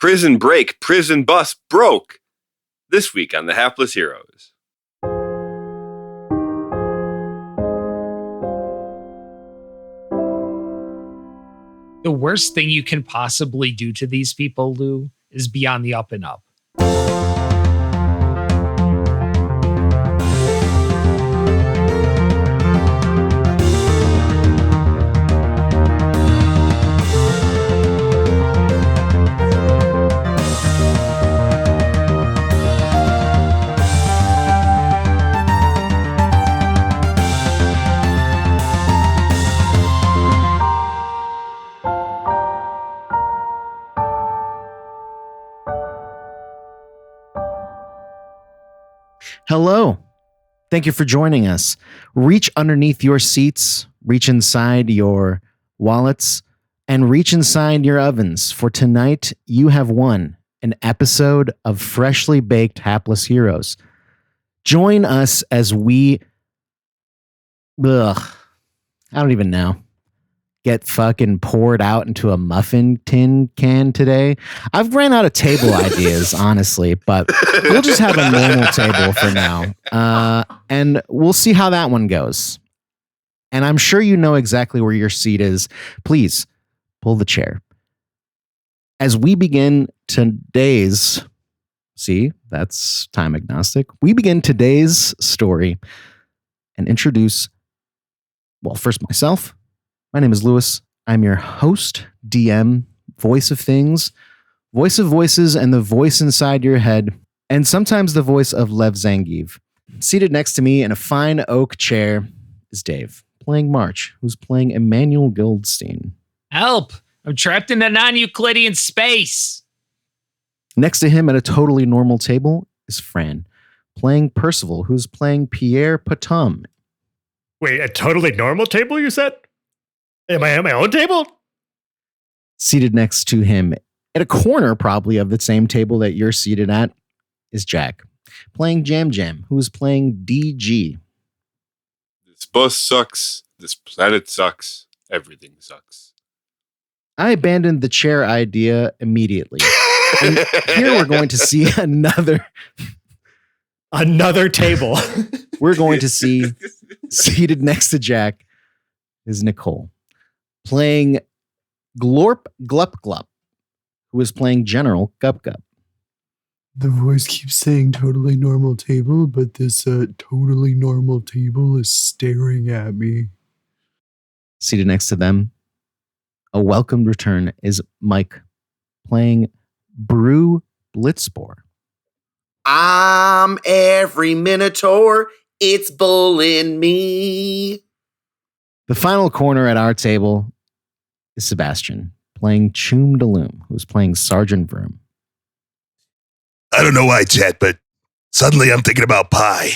Prison break, prison bus broke. This week on The Hapless Heroes. The worst thing you can possibly do to these people, Lou, is be on the up and up. Hello. Thank you for joining us. Reach underneath your seats, reach inside your wallets, and reach inside your ovens. For tonight, you have won an episode of Freshly Baked Hapless Heroes. Join us as we... I don't even know. Get fucking poured out into a muffin tin can today. I've ran out of table ideas, honestly, but we'll just have a normal table for now. And we'll see how that one goes. And I'm sure you know exactly where your seat is. Please pull the chair. As we begin today's, see, that's time agnostic. We begin today's story and introduce, well, first myself. My name is Lewis. I'm your host, DM, voice of things, voice of voices, and the voice inside your head, and sometimes the voice of Lev Zangief. Seated next to me in a fine oak chair is Dave, playing March, who's playing Emmanuel Goldstein. Help! I'm trapped in a non-Euclidean space. Next to him at a totally normal table is Fran, playing Percival, who's playing Pierre Patum. Wait, a totally normal table, you said? Am I at my own table? Seated next to him, at a corner probably of the same table that you're seated at, is Jack, playing Jam Jam, who is playing DG. This bus sucks. This planet sucks. Everything sucks. I abandoned the chair idea immediately. And here we're going to see another table. We're going to see, seated next to Jack, is Nicole, playing Glorp Glup Glup, who is playing General Gup Gup. The voice keeps saying totally normal table, but this totally normal table is staring at me. Seated next to them, a welcomed return, is Mike, playing Brew Blitzbore. I'm every Minotaur, it's bullying me. The final corner at our table is Sebastian, playing Choom Daloom, who's playing Sergeant Vroom. I don't know why, chat, but suddenly I'm thinking about pie.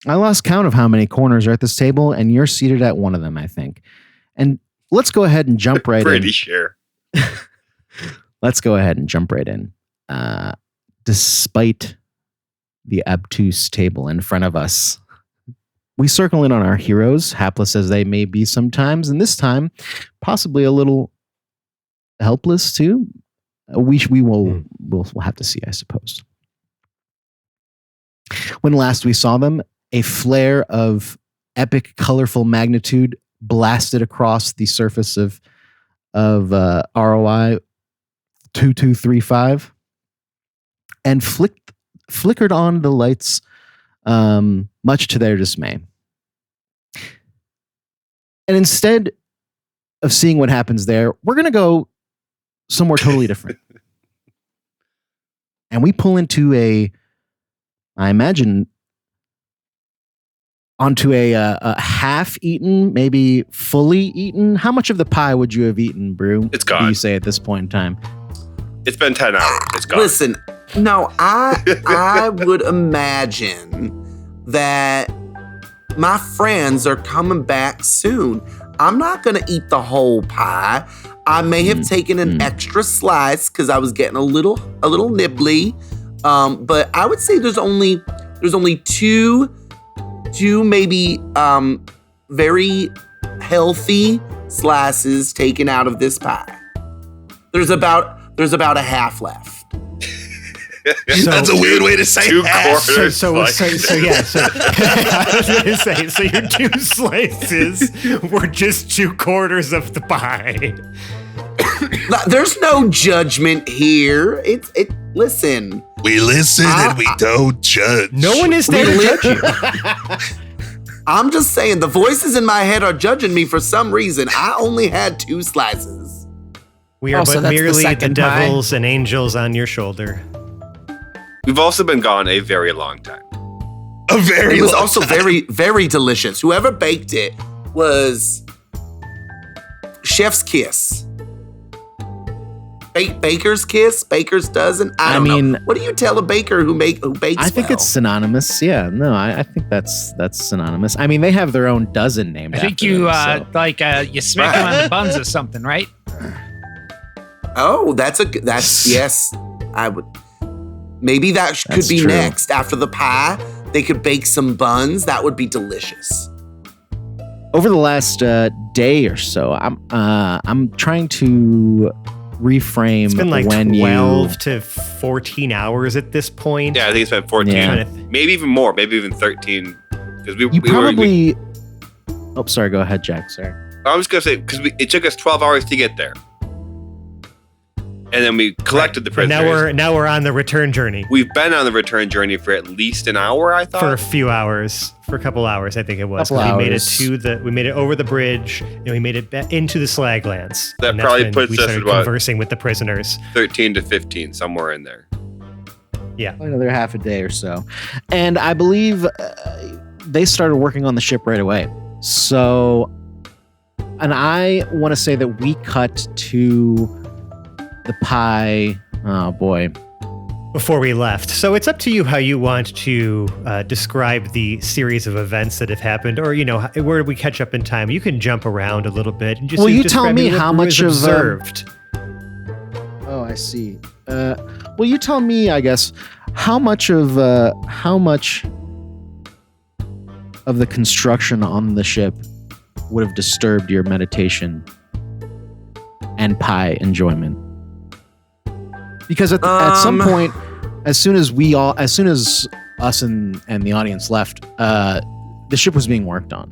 I lost count of how many corners are at this table, and you're seated at one of them, I think. And let's go ahead and jump right in. Pretty sure. Let's go ahead and jump right in. Despite the obtuse table in front of us, we circle in on our heroes, hapless as they may be sometimes, and this time, possibly a little helpless too. We'll have to see, I suppose. When last we saw them, a flare of epic, colorful magnitude blasted across the surface of ROI 2235 and flickered on the lights, much to their dismay. And instead of seeing what happens there, we're going to go somewhere totally different. And we pull into I imagine, onto a half-eaten, maybe fully eaten. How much of the pie would you have eaten, Brew? It's gone. Do you say at this point in time? It's been 10 hours. It's gone. Listen, no, I would imagine that my friends are coming back soon. I'm not going to eat the whole pie. I may have taken an extra slice because I was getting a little nibbly. But I would say there's only two maybe very healthy slices taken out of this pie. There's about a half left. That's a weird way to say Two half. quarters. So I was gonna say, so your 2 slices were just 2/4 of the pie. There's no judgment here. Listen. We listen and we don't judge. No one is there to judge you. I'm just saying the voices in my head are judging me for some reason. I only had 2 slices. We are Oh, so but that's the merely the second pie? devils and angels on your shoulder. We've also been gone a very long time. A very It was long also time. very, very delicious. Whoever baked it was chef's kiss. Baker's kiss, baker's dozen. I don't know. What do you tell a baker who bakes? I think it's synonymous. Yeah, no, I think that's synonymous. I mean, they have their own dozen named. I think after you them, so. you smack them on the buns or something, right? Oh, that's yes. I would. Maybe that could That's be true. next after the pie. They could bake some buns. That would be delicious. Over the last day or so, I'm trying to reframe It's been like when 12 to 14 hours at this point. Yeah, I think it's been 14. Yeah. Maybe even more. Maybe even 13. Because you probably. Oh, sorry. Go ahead, Jack. Sorry. I was going to say, because it took us 12 hours to get there. And then we collected the And prisoners. now we're on the return journey We've been on the return journey for at least an hour, I thought. for a few hours, for a couple hours, I think it was. Couple We made it hours. we made it over the bridge, and we made it into the Slaglands. That And that's probably when puts we us started at what? conversing with the prisoners. 13 to 15, somewhere in there. Yeah. Another half a day or so, and I believe they started working on the ship right away. So, and I want to say that we cut to the pie. Oh boy. Before we left. So it's up to you how you want to describe the series of events that have happened, or, where we catch up in time. You can jump around a little bit and just Well, you describe tell me what how was much of, observed. Oh, I see. Well, you tell me, I guess, how much of the construction on the ship would have disturbed your meditation and pie enjoyment? Because at some point, as soon as us and the audience left, the ship was being worked on.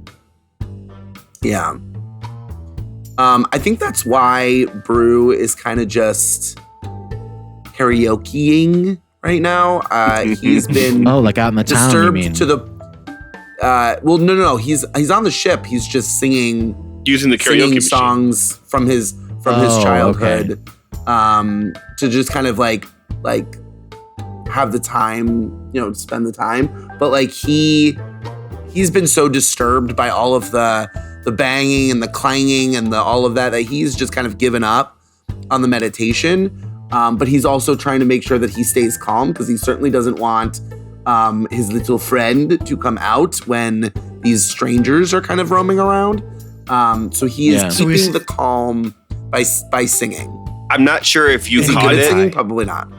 Yeah. I think that's why Brew is kind of just karaokeing right now. He's been Oh, like out in the town, you disturbed mean? to the. Well, no. He's on the ship. He's just singing Using the karaoke singing machine. songs from his Oh, childhood. To just kind of like have the time, spend the time. But like he's been so disturbed by all of the banging and the clanging and all of that he's just kind of given up on the meditation. But he's also trying to make sure that he stays calm, because he certainly doesn't want his little friend to come out when these strangers are kind of roaming around. So he is keeping the calm by singing. I'm not sure if you Is he caught good at singing? it. Probably not.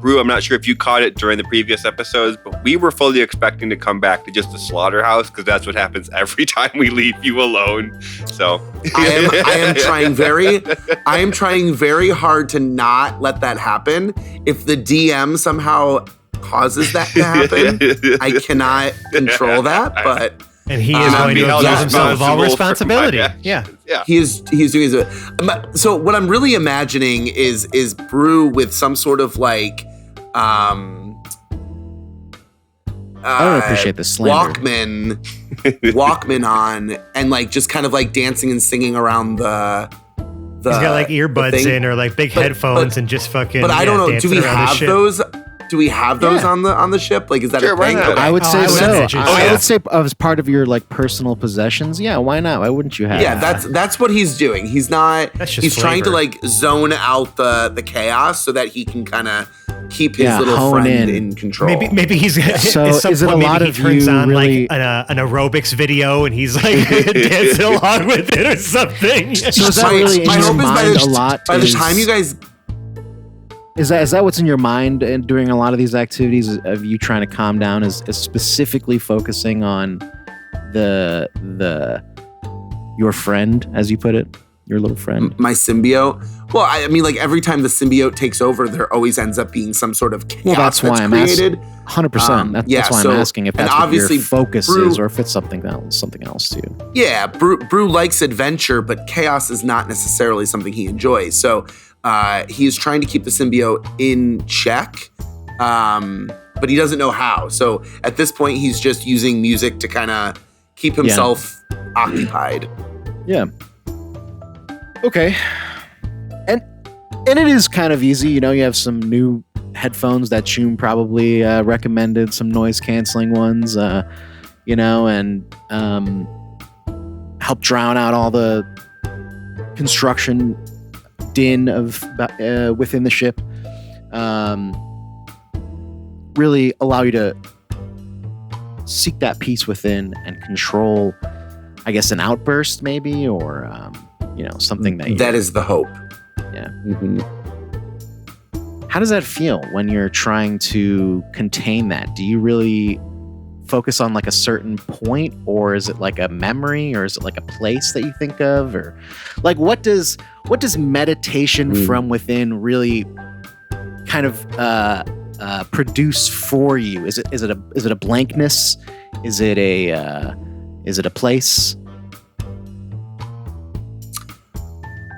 Brew, I'm not sure if you caught it during the previous episodes, but we were fully expecting to come back to just the slaughterhouse, because that's what happens every time we leave you alone. So I am trying very hard to not let that happen. If the DM somehow causes that to happen, I cannot control that, but And he is going to held accuse himself of all responsible for my responsibility. actions. Yeah. Yeah. he's doing his. So what I'm really imagining is Brew with some sort of like I don't appreciate the slander. Walkman on, and like just kind of like dancing and singing around the He's got like earbuds thing. in, or like big But- headphones, and just fucking. But I don't know. Do dancing we around the have ship. those? Do we have those Yeah. on the ship? Like, is that Sure, a why thing? not? Okay. I would say I would so. imagine so. I would say as part of your like personal possessions. Yeah, why not? Why wouldn't you have? Yeah, that? that's what he's doing. He's not. That's just He's trying to flavor. like zone out the chaos so that he can kind of keep his little hone friend in. in control. Maybe he's So at some is it point, a lot maybe of he turns you on really- like an aerobics video, and he's like dancing along with it or something. So is that really in your mind a lot? By the time you guys, Is that what's in your mind and during a lot of these activities of you trying to calm down? Is specifically focusing on your friend, as you put it, your little friend? my symbiote. Well, I mean, like every time the symbiote takes over, there always ends up being some sort of chaos That's why I'm created. 100%. That's why I'm asking if that's what your focus is, or if it's something else too. Yeah, Brew likes adventure, but chaos is not necessarily something he enjoys. So he is trying to keep the symbiote in check, but he doesn't know how. So at this point, he's just using music to kind of keep himself occupied. Yeah. Okay. And it is kind of easy. You have some new headphones that Choom probably recommended, some noise canceling ones, and help drown out all the construction din of within the ship. Really allow you to seek that peace within and control, I guess, an outburst maybe, or something that is the hope. Yeah. Mm-hmm. How does that feel when you're trying to contain that? Do you really focus on like a certain point, or is it like a memory, or is it like a place that you think of, or like what does meditation from within really kind of produce for you? Is it a blankness? Is it a place?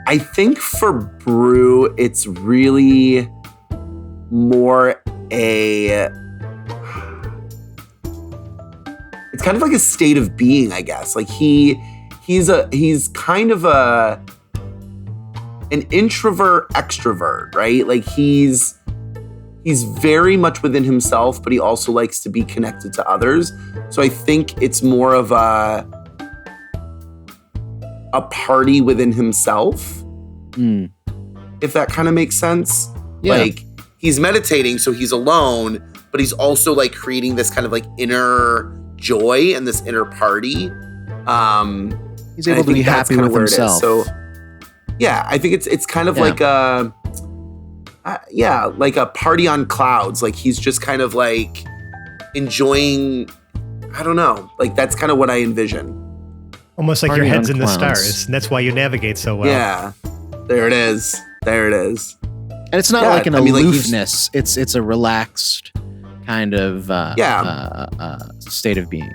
I think for Brew, it's really more it's kind of like a state of being, I guess. Like he's kind of an introvert extrovert, right? Like he's very much within himself, but he also likes to be connected to others. So I think it's more of a party within himself, if that kind of makes sense. Yeah. Like he's meditating, so he's alone, but he's also like creating this kind of like inner joy and this inner party. He's able to be happy with himself. So yeah, I think it's kind of like a party on clouds. Like he's just kind of like enjoying, I don't know, like that's kind of what I envision. Almost like Party your head's on in the clouds. stars, and that's why you navigate so well. Yeah, there it is. And it's not Yeah, like an I mean, like, aloofness. It's a relaxed kind of state of being.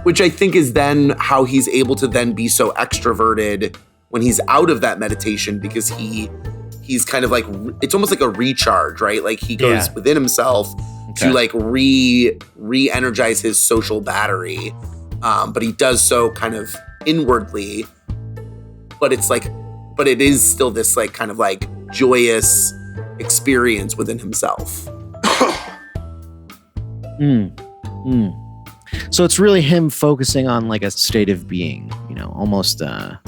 Which I think is then how he's able to then be so extroverted when he's out of that meditation, because he's kind of like, it's almost like a recharge, right? Like he goes within himself to like re-energize his social battery. But he does so kind of inwardly, but it is still this like kind of like joyous experience within himself. So it's really him focusing on like a state of being, almost. Yeah,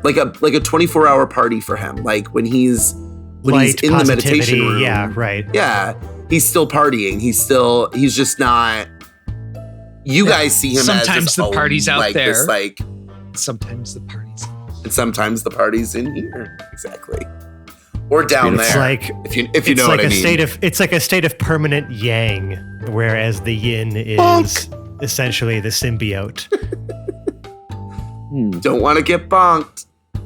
like a 24-hour party for him. Like when he's in the meditation room. Yeah, right. Yeah, he's still partying. He's just not. You guys see him sometimes as the party's out like there. This, like, Sometimes the party's and sometimes the party's in here. Exactly. Or down It's there. like if you it's know like what I a mean. it's like a state of permanent yang, whereas the yin is essentially the symbiote. Don't want to get bonked.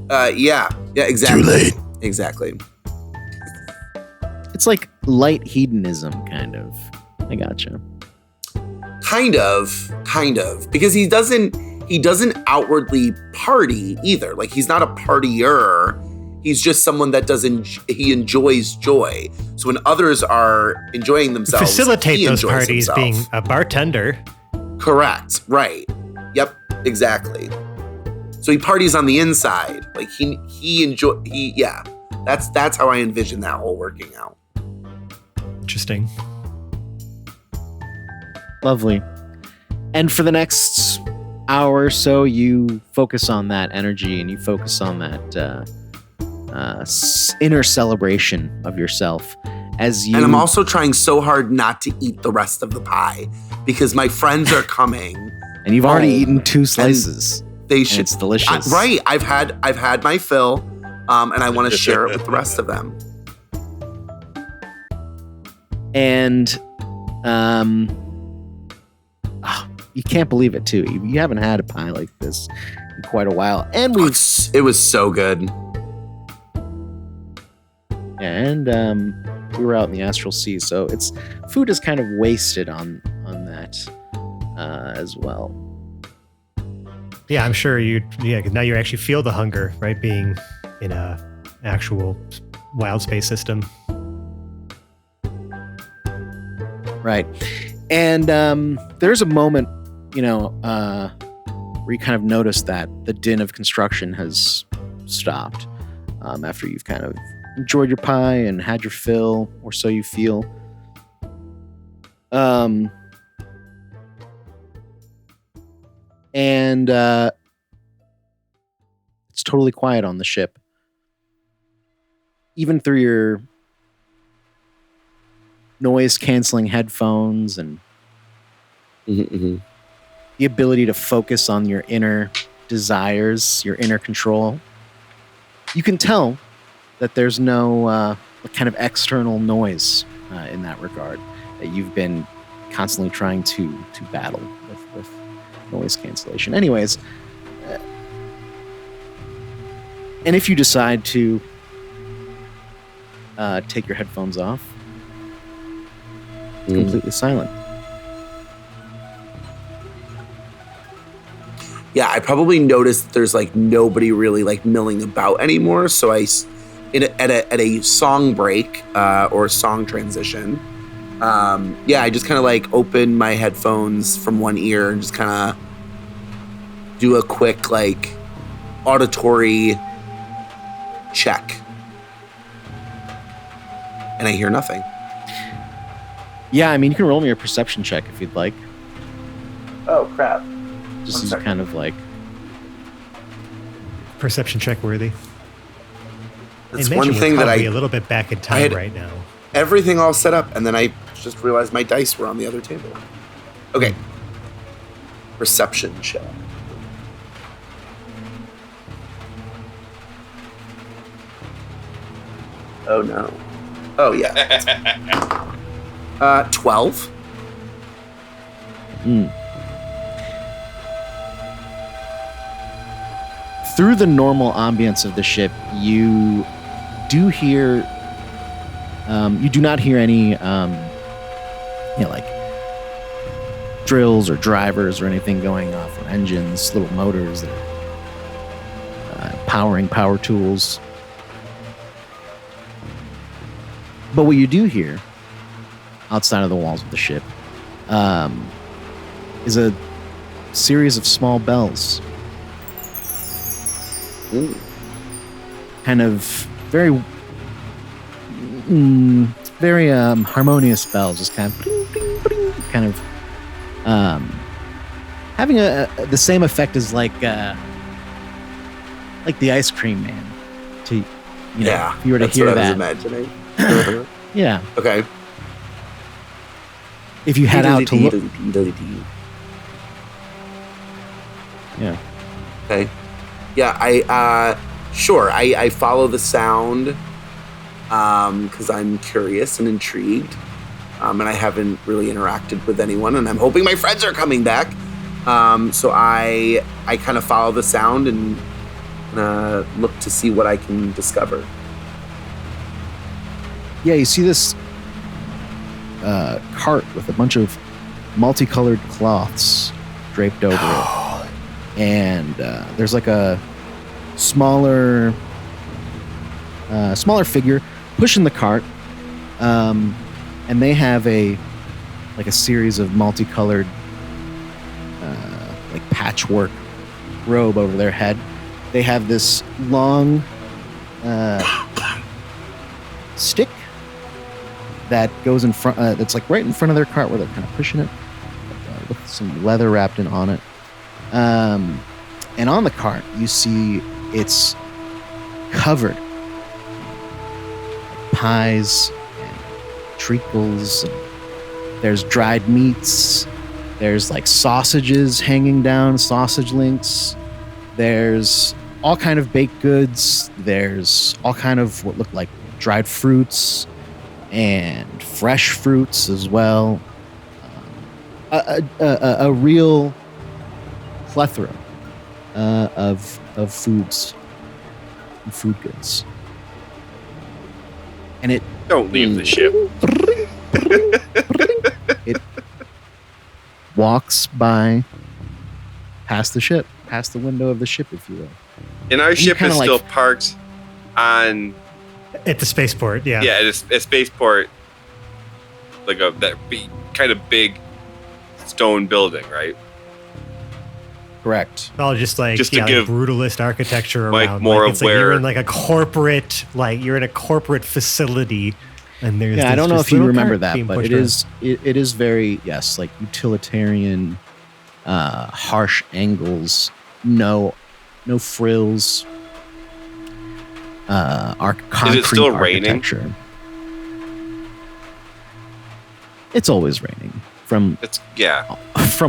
Yeah, exactly. Too late. Exactly. It's like light hedonism, kind of. I gotcha. Kind of, because he doesn't outwardly party either. Like he's not a partier. He's just someone that he enjoys joy. So when others are enjoying themselves, Facilitate he those enjoys parties himself. being a bartender. Correct. Right. Yep. Exactly. So he parties on the inside. Like that's how I envision that whole working out. Interesting. Lovely. And for the next hour or so, you focus on that energy and you focus on that inner celebration of yourself. And I'm also trying so hard not to eat the rest of the pie because my friends are coming. And you've already eaten 2 slices. They should. It's delicious. Right. I've had my fill, and I want to share it with the rest of them. And you can't believe it too. You haven't had a pie like this in quite a while, and It was so good. And we were out in the astral sea, so it's food is kind of wasted on that as well. Yeah, I'm sure now you actually feel the hunger, right? Being in a actual wild space system. Right. And there's a moment, where you kind of notice that the din of construction has stopped after you've kind of enjoyed your pie and had your fill, or so you feel. And it's totally quiet on the ship. Even through your noise-canceling headphones and the ability to focus on your inner desires, your inner control, you can tell that there's no kind of external noise in that regard that you've been constantly trying to battle with noise cancellation. Anyways, and if you decide to take your headphones off, it's completely silent. Yeah, I probably noticed that there's like nobody really like milling about anymore. So at a song break or song transition, I just kind of like open my headphones from one ear and just kind of do a quick like auditory check, and I hear nothing. Yeah, I mean, you can roll me a perception check if you'd like. Oh crap! Just as kind of like Perception check worthy. That's I one mentioned thing we're that probably a little bit back in time right now. Everything all set up, and then I just realized my dice were on the other table. Okay. Perception check. Oh no. Oh yeah. 12. Through the normal ambience of the ship, you do hear. You do not hear any, like drills or drivers or anything going off, or engines, little motors that are powering power tools. But what you do hear outside of the walls of the ship is a series of small bells. Ooh. Kind of very harmonious bells, just kind of bling, bling, bling, kind of having the same effect as like the ice cream man. To if you were to hear what that, I was imagining. yeah. Okay. If you head out to look, yeah. Okay. Yeah, I follow the sound because I'm curious and intrigued, and I haven't really interacted with anyone, and I'm hoping my friends are coming back. So I kind of follow the sound and look to see what I can discover. Yeah, you see this cart with a bunch of multicolored cloths draped over it, and there's like a smaller figure pushing the cart, and they have a series of multicolored like patchwork robe over their head. They have this long stick that goes in front, that's like right in front of their cart where they're kind of pushing it, with some leather wrapped in on it. And on the cart, you see it's covered like pies and treacles. And there's dried meats. There's like sausages hanging down, sausage links. There's all kind of baked goods. There's all kind of what look like dried fruits and fresh fruits as well. A real plethora of foods and food goods. and it Don't leave the ship. it walks by past the ship, past the window of the ship, if you will. And our ship kinda is like- still parked on, At the spaceport, yeah. it's a spaceport, like kind of big stone building, right? Correct. All just like, Just to like give brutalist architecture Mike around. more like, of it's like you're where- in like a corporate, you're in a corporate facility, and there's Yeah, I this don't know just if you little remember cart that, being but pushed it around. is it is very like utilitarian, harsh angles, no frills. Concrete still raining? architecture. It's always raining from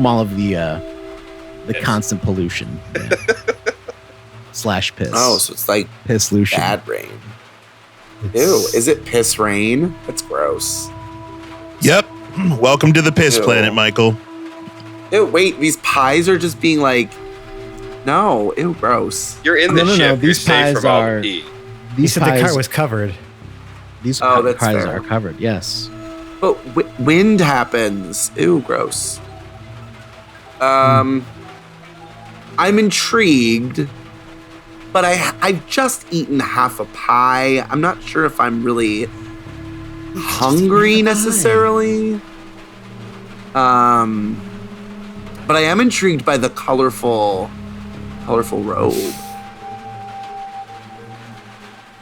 all of the Piss. constant pollution / piss. Oh, so it's like piss lution. bad rain. Ew, It's- is it piss rain? That's gross. Yep. Welcome to the piss Ew. planet, Michael. Ew, wait, these pies are just being like, no, ew, gross. You're in the No, ship. these You're safe pies from all are- the pee. He These said the pies, cart was covered. these Oh, that's pies fair. are covered. Yes. But wind happens. Ew, gross. I'm intrigued, but I've just eaten half a pie. I'm not sure if I'm really hungry necessarily. But I am intrigued by the colorful robe.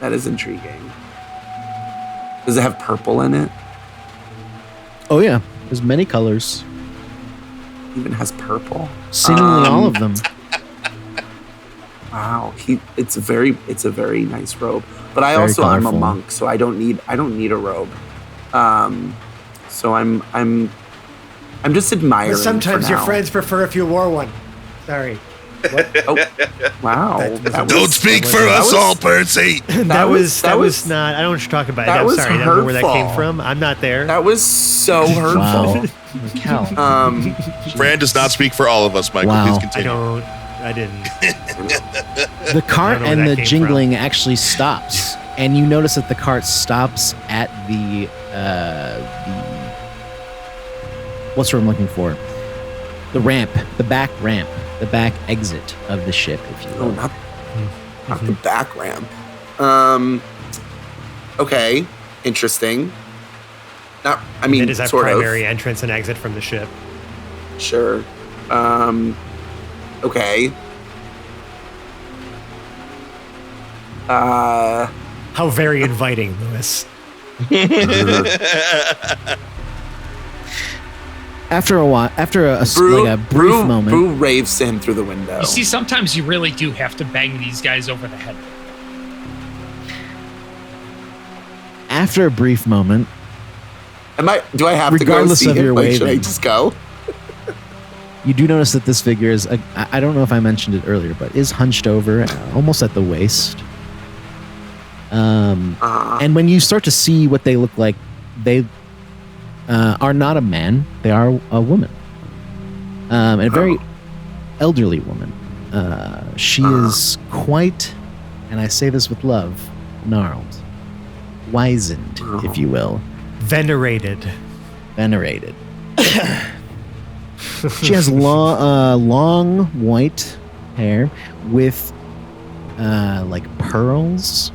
That is intriguing. Does it have purple in it? Oh yeah. There's many colors. Even has purple. Seemingly all of them. Wow, it's a very nice robe. But I'm a colorful. monk, so I don't need a robe. So I'm just admiring. But sometimes for your now. friends prefer if you wore one. Sorry. Oh, wow. That Don't speak for that us was- all, Percy. That was that was- not. I don't know what you're talking about. that I'm was sorry. I don't know where that came hurtful. from. I'm not there. That was so Wow. hurtful. Cal. Fran does not speak for all of us, Michael. Wow. Please I continue. don't. I didn't. The cart I don't know where and that the came jingling actually stops, and you notice that the cart stops at the what's what I'm looking for? The ramp, the back ramp, the back exit of the ship, if you Oh, will. not the back ramp. Okay, interesting. Not, I mean, It is our sort primary entrance and exit from the ship. of. Sure. Okay. How very inviting, Lewis. After a while, after a brief moment, Brew raves to him through the window. You see, sometimes you really do have to bang these guys over the head. after a brief moment, Do I have to go Regardless see of him? your Like, should I waving. just go? you do notice that this figure is, I don't know if I mentioned it earlier, but is hunched over almost at the waist. And when you start to see what they look like, they are not a man, they are a woman. And a very elderly woman. She is quite, and I say this with love, gnarled, wizened, if you will, Venerated. venerated. She has long white hair with like pearls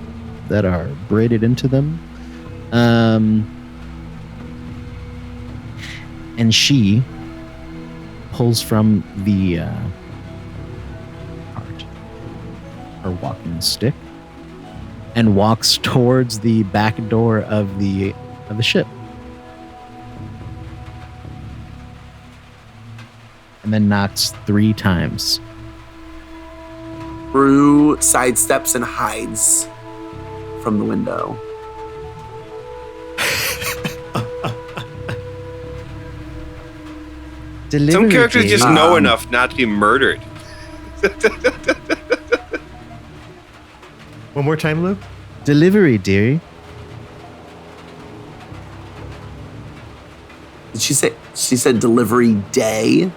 that are braided into them. And she pulls from the cart her walking stick and walks towards the back door of the ship. And then knocks 3 times. Brew sidesteps and hides from the window. Some characters just Delivery. know enough not to be murdered. One more time, Lou. Delivery, dearie. Did she say? She said delivery day.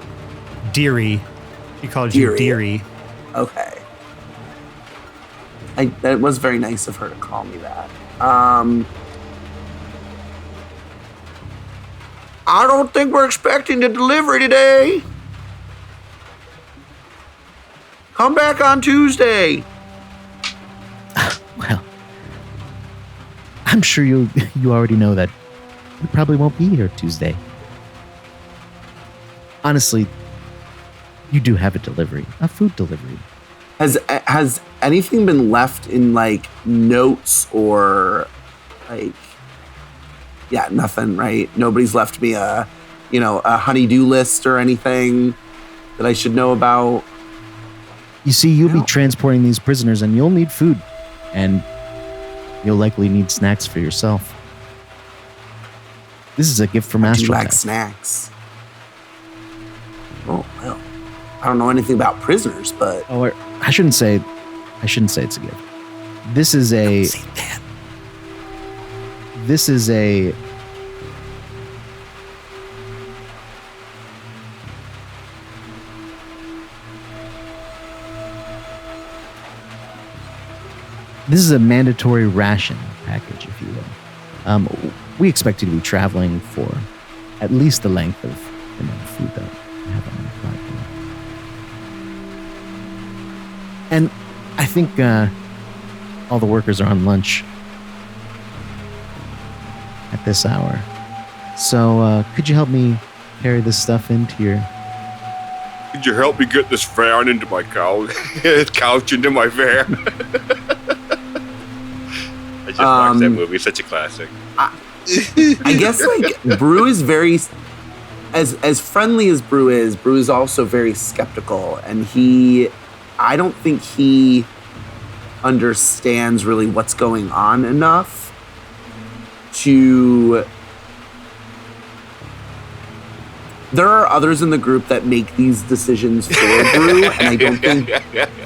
Deary. He called you Deary. Deary. Okay. That was very nice of her to call me that. I don't think we're expecting a delivery today. Come back on Tuesday. Well, I'm sure you already know that we probably won't be here Tuesday. Honestly, you do have a food delivery. Has anything been left in like notes or like? Yeah, nothing, right? Nobody's left me a honey-do list or anything that I should know about. You see, you'll be transporting these prisoners and you'll need food. And you'll likely need snacks for yourself. This is a gift from I do Astro. like snacks. Oh, well. I don't know anything about prisoners, but... Oh, I shouldn't say it's a gift. This is a... Say that. This is a... This is a mandatory ration package, if you will. We expect you to be traveling for at least the length of the amount of food that we have on the platform. And I think all the workers are on lunch at this hour. So could you help me carry this stuff into your... Could you help me get this van into my couch into my van? I just watched that movie. Such a classic. I guess like Brew is very... As friendly as Brew is also very skeptical. And I don't think he understands really what's going on enough to... There are others in the group that make these decisions for Brew, and I don't think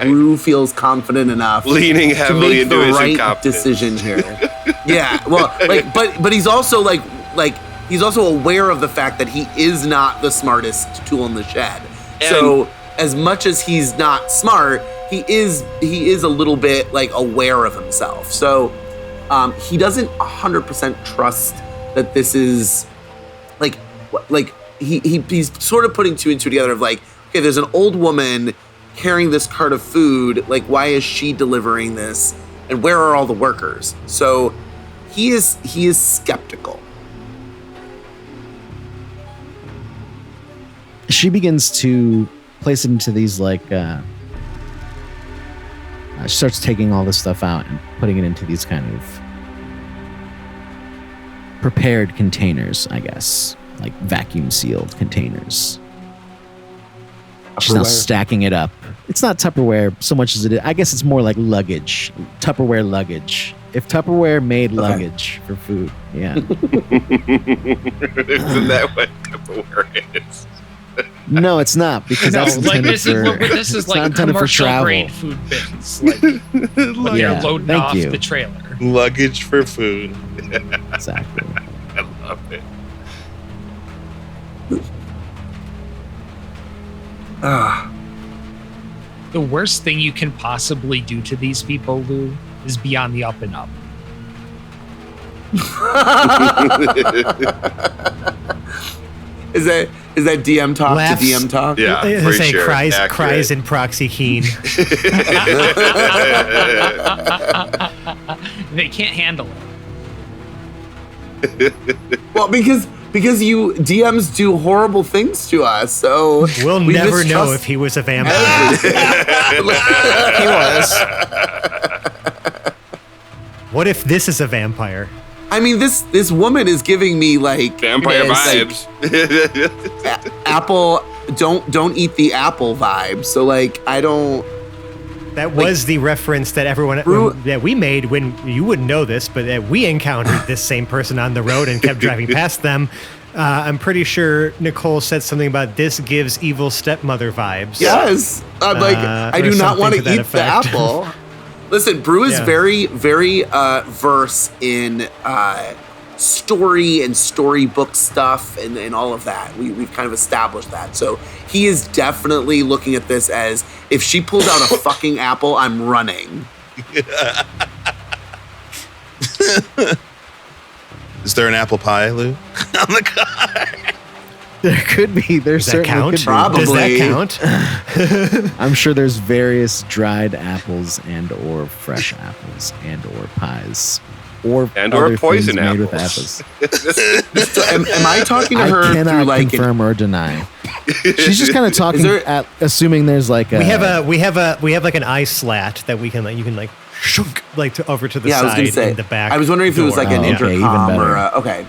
Brew feels confident enough Leaning heavily to make into the his right incompetence. decision here. Yeah, well, like, but he's also like he's also aware of the fact that he is not the smartest tool in the shed. So as much as he's not smart, he is a little bit like aware of himself. So he doesn't 100% trust that this is like he's sort of putting two and two together of like, okay, there's an old woman carrying this cart of food. Like, why is she delivering this? And where are all the workers? So he is skeptical. She begins to place it into these like she starts taking all this stuff out and putting it into these kind of prepared containers, I guess, like vacuum sealed containers. She's now stacking it up. It's not Tupperware so much as it is. I guess it's more like luggage, Tupperware luggage. If Tupperware made luggage for food, yeah. Isn't that what Tupperware is? No, it's not, because that's like intended this is it's like not intended for commercial travel. grade food bins. Like you're Yeah, loading thank off you. the trailer. Luggage for food. Exactly. I love it. The worst thing you can possibly do to these people, Lou, is be on the up and up. Is that DM talk Laughs. to DM talk? Yeah, I for say sure. cries Accurate. in Proxy Keen. They can't handle it. Well, because you DMs do horrible things to us, so We'll we never know mistrust if he was a vampire. He was. What if this is a vampire? I mean, this woman is giving me like Vampire like, vibes. apple. Don't eat the apple vibe. So like, I don't. That was the reference that everyone that we made when you wouldn't know this, but that we encountered this same person on the road and kept driving past them. I'm pretty sure Nicole said something about this gives evil stepmother vibes. Yes, I'm like, I or do not something want to to that eat effect. the apple. Listen, Brew is Yeah. very, very versed in story and storybook stuff and all of that. We've kind of established that. So he is definitely looking at this as, if she pulls out a fucking apple, I'm running. Is there an apple pie, Lou? on the car. There could be. There Does that certainly count? could be. Probably. Does that count? I'm sure there's various dried apples and or fresh apples and or pies. Or other poison things made with apples. So am I talking to I her through cannot like an confirm or deny. She's just kind of talking, there- assuming there's like a. we have like an eye slat that we can like shunk over to the I was side gonna say. in the back. I was wondering if it was door. like an Oh, okay, even intercom better. or okay,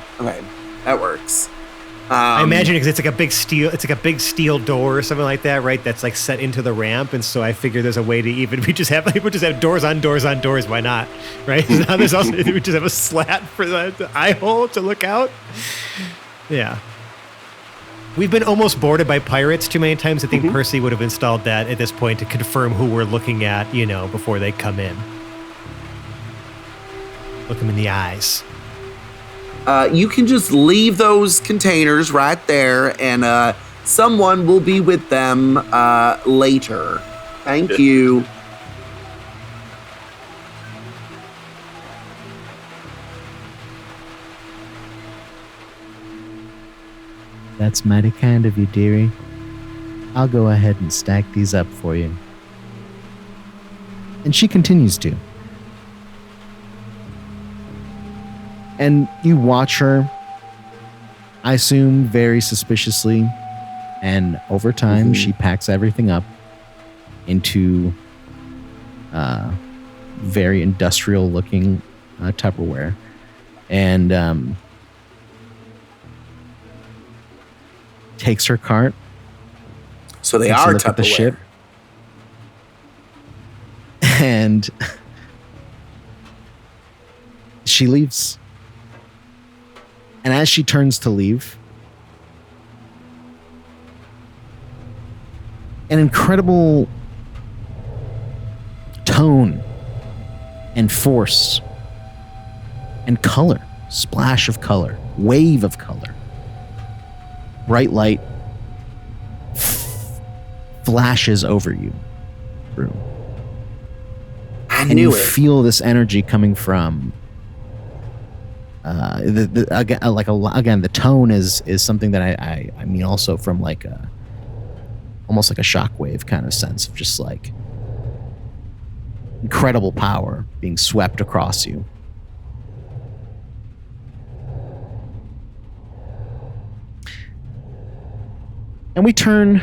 that works. I imagine because it's like a big steel door or something like that, right? That's like set into the ramp, and so I figure there's a way to we just have doors on doors on doors. Why not, right? Now there's also we just have a slat for the eye hole to look out. Yeah, we've been almost boarded by pirates too many times. I think Percy would have installed that at this point to confirm who we're looking at, before they come in. Look them in the eyes. You can just leave those containers right there, and someone will be with them later. Thank you. That's mighty kind of you, dearie. I'll go ahead and stack these up for you. And she continues to. And you watch her, I assume, very suspiciously. And over time, she packs everything up into very industrial-looking Tupperware. And takes her cart. So they takes a are look at the Tupperware. ship. And she leaves. And as she turns to leave, an incredible tone and force and color, splash of color, wave of color, bright light flashes over you, Brew. I And knew you it. feel this energy coming from again, the tone is something that I mean also from like a almost like a shockwave kind of sense of just like incredible power being swept across you. And we turn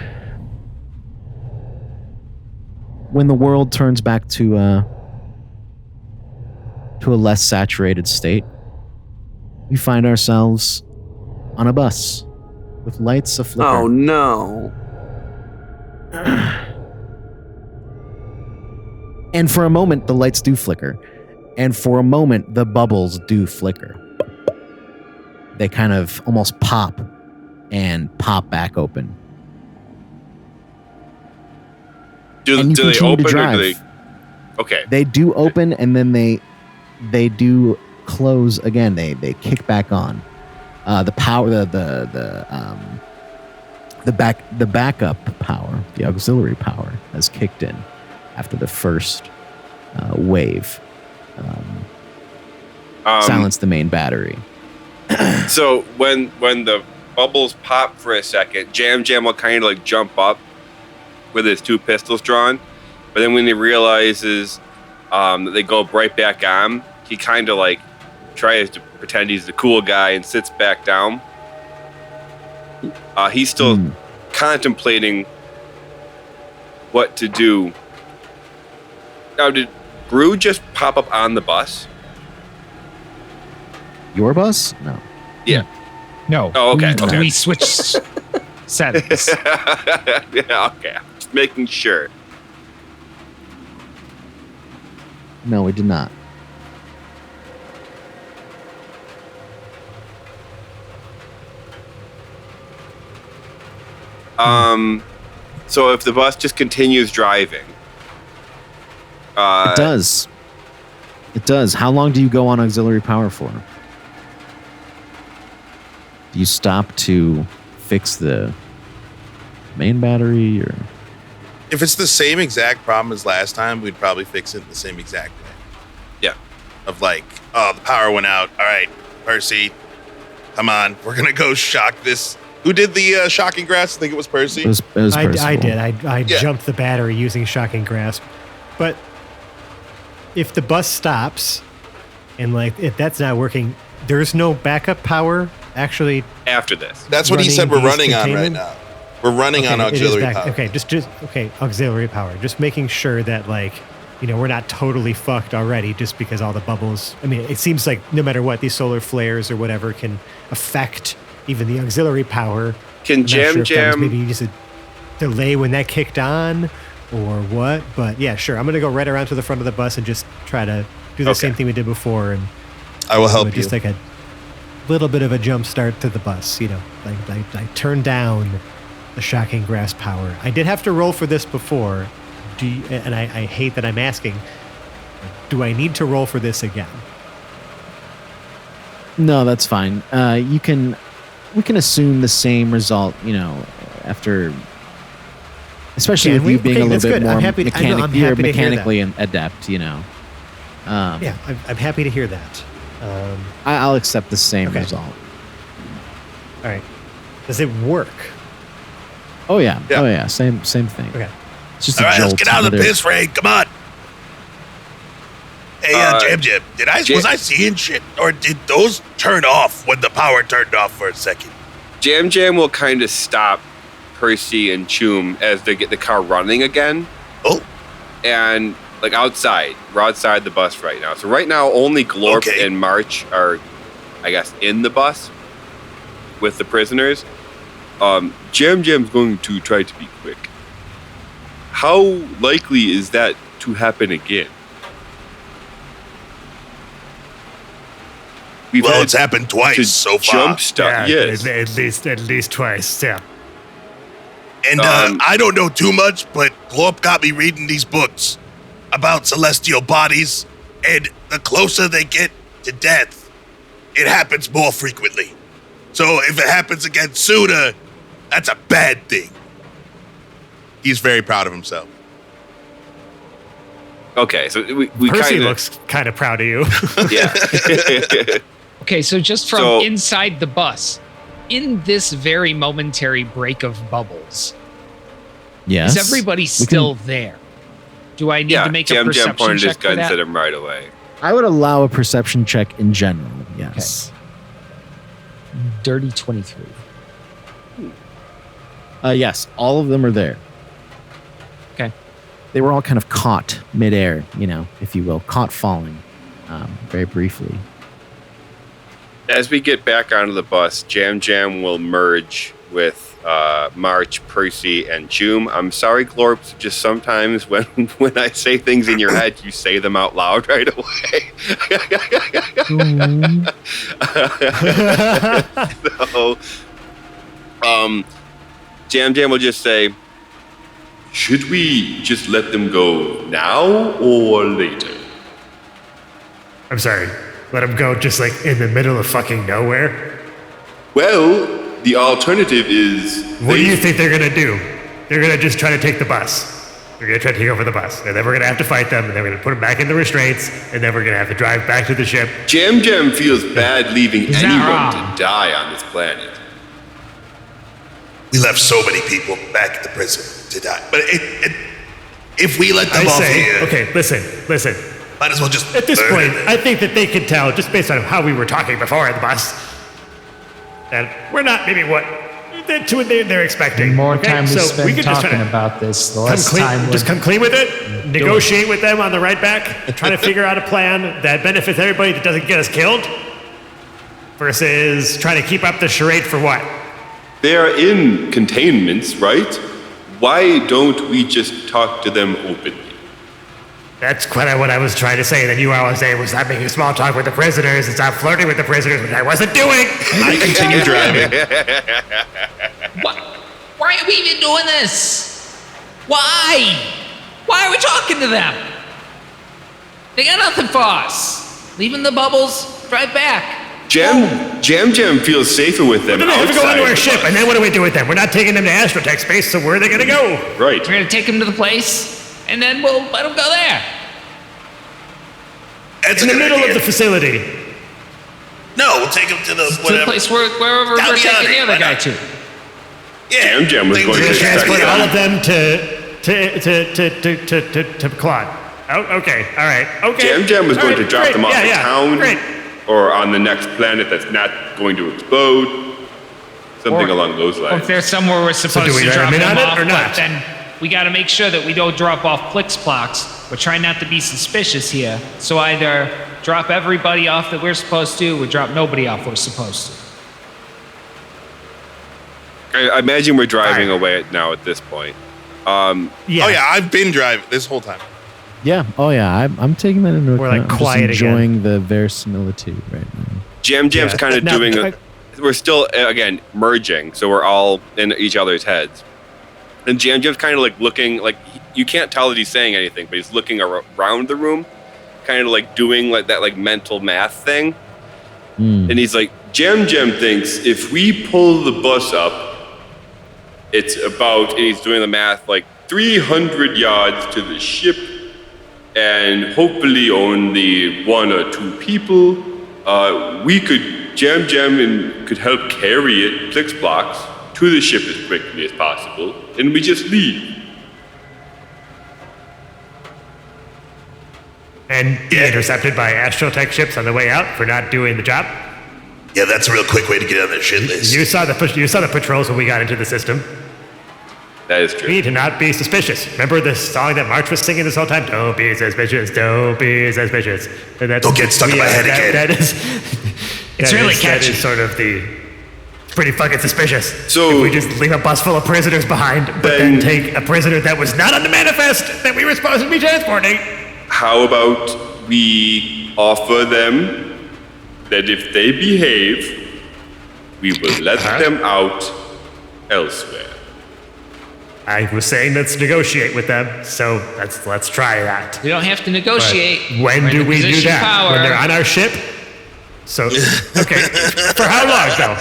when the world turns back to a less saturated state. We find ourselves on a bus with lights aflicker. Oh no. And for a moment, the lights do flicker. And for a moment, the bubbles do flicker. They kind of almost pop and pop back open. Do And you they continue open to or drive. do they? Okay. They do open and then they do close again. They kick back on. The power, the backup power, the auxiliary power has kicked in after the first wave. Silence the main battery. So when the bubbles pop for a second, Jam will kind of like jump up with his two pistols drawn, but then when he realizes that they go right back on, he kind of like tries to pretend he's the cool guy and sits back down. He's still contemplating what to do. Now, did Brew just pop up on the bus? Your bus? No. Yeah. No. Oh, okay, We, okay. we switched settings. Yeah, okay. Just making sure. No, we did not. So if the bus just continues driving, It does. It does. How long do you go on auxiliary power for? Do you stop to fix the main battery or? If it's the same exact problem as last time, we'd probably fix it the same exact way. Yeah. Of like, oh, the power went out. All right, Percy, Come on, we're gonna go shock this. Who did the shocking grasp? I think it was Percy. It was I Percival. did. I jumped the battery using shocking grasp. But if the bus stops and like if that's not working, there's no backup power actually. After this. That's what he said we're running on right containment? now. We're running on it is auxiliary back- power. Okay, okay, auxiliary power. Just making sure that like, we're not totally fucked already just because all the bubbles. I mean, it seems like no matter what, these solar flares or whatever can affect even the auxiliary power. Can I'm not sure Jam if that was Jam maybe just a delay when that kicked on or what? But yeah, sure. I'm gonna go right around to the front of the bus and just try to do the Okay. same thing we did before and I will help you. just like a little bit of a jump start to the bus. I turned down the shocking grasp power. I did have to roll for this before. And I hate that I'm asking. Do I need to roll for this again? No, that's fine. We can assume the same result, after, especially Can with you we? being Okay, a that's little bit good. I'm more happy to- I know, I'm you're happy to hear that. mechanically adept, Yeah, I'm happy to hear that. I'll accept the same Okay. result. All right. Does it work? Oh yeah. Yeah. Oh yeah. Same thing. Okay. It's just All a right, jolt. let's get out of the another- piss rain. Come on. Hey, Jam Jam, was I seeing shit, or did those turn off when the power turned off for a second? Jam Jam will kind of stop Percy and Choom as they get the car running again. Oh, And like outside, we're outside the bus right now. So right now, only Glorp Okay. and March are, I guess, in the bus with the prisoners. Jam Jam's going to try to be quick. How likely is that to happen again? We've well, had it's happened to twice so far. jumpstart. Yes. at least twice. Yeah. And I don't know too much, but Glorp got me reading these books about celestial bodies, and the closer they get to death, it happens more frequently. So if it happens again sooner, that's a bad thing. He's very proud of himself. Okay, so we Percy kind of looks kind of proud of you. yeah. Okay, so just from So- inside the bus, in this very momentary break of bubbles, Yes. is everybody still there? Do I need Yeah, to make a Jam Jam perception pointed his check for guns that? at him right away. I would allow a perception check in general. Yes. Dirty 23. Yes. All of them are there. Okay. They were all kind of caught midair, if you will, caught falling, very briefly. As we get back onto the bus, Jam Jam will merge with March, Percy, and Choom. I'm sorry, Glorp, just sometimes when I say things in your head, you say them out loud right away. So, Jam Jam will just say, should we just let them go now or later? I'm sorry. Let him go just like in the middle of fucking nowhere? Well, the alternative is... What do you think they're gonna do? They're gonna just try to take the bus. They're gonna try to take over the bus. And then we're gonna have to fight them, and then we're gonna put them back in the restraints, and then we're gonna have to drive back to the ship. Jam Jam feels bad leaving Is that anyone wrong? to die on this planet. We left so many people back at the prison to die. But if we let them I off say, here, okay, listen. might as well just At this burn point, it. I think that they can tell, just based on how we were talking before in the bus, that we're not maybe what they're expecting. The more okay? time we So spend could just try talking to about this, the come less time clean, we're just come clean with it, negotiate with them on the right back, try to figure out a plan that benefits everybody that doesn't get us killed, versus trying to keep up the charade for what? They are in containments, right? Why don't we just talk to them openly? That's kind of what I was trying to say. Then you always say, was not making small talk with the prisoners and stop flirting with the prisoners, which I wasn't doing. I continue driving. Why are we even doing this? Why? Why are we talking to them? They got nothing for us. Leaving the bubbles, drive back. Jam Jam feels safer with them Then they have to go outside onto our the ship, bus. and then what do we do with them? We're not taking them to Astrotech space, so where are they going to go? Right. We're gonna take them to the place, and then we'll let them go there. That's In a the good middle idea. of the facility. No, we'll take him to the To the whatever. place wherever That'll we're be taking on the it. other Why guy not? to. Yeah, Jam was going to We'll transport Yeah. all of them to Claude. Oh, okay, all right, okay. Jam was All going right, to drop great. them off Yeah, in yeah, town great. or on the next planet that's not going to explode. Something along those Or if lines. there's somewhere we're supposed do we to let drop him in them on it off, or not? but then we got to make sure that we don't drop off Plixplox. We're trying not to be suspicious here. So either drop everybody off that we're supposed to, or drop nobody off we're supposed to. I imagine we're driving away now at this point. Yeah. Oh yeah, I've been driving this whole time. Yeah. Oh yeah. I'm taking that into We're, account. like, I'm quiet just enjoying the verisimilitude right now. Jam's Yeah. kind of Now, doing. I- We're still again merging, so we're all in each other's heads. And Jam's kind of like looking like you can't tell that he's saying anything, but he's looking around the room, kind of like doing like that like mental math thing. And he's like, Jam thinks if we pull the bus up, it's about. And he's doing the math like 300 yards to the ship, and hopefully only 1 or 2 people. We could. Jam and could help carry it, Plixplox, to the ship as quickly as possible, and we just leave. And be intercepted by astrotech ships on the way out for not doing the job. Yeah, that's a real quick way to get on that shit list. You saw the patrols when we got into the system. That is true. We need to not be suspicious. Remember the song that March was singing this whole time? Don't be suspicious. Don't be suspicious. And that's, Don't get stuck in my head again. That is. It's that really is- that catchy. is sort of the. Pretty fucking suspicious. So- if we just leave a bus full of prisoners behind, but then take a prisoner that was not on the manifest that we were supposed to be transporting. How about we offer them that if they behave, we will let them out elsewhere. I was saying let's negotiate with them, so let's try that. We don't have to But negotiate. when We're in do a we do position that? of power. When they're on our ship? So, okay. For how long, though?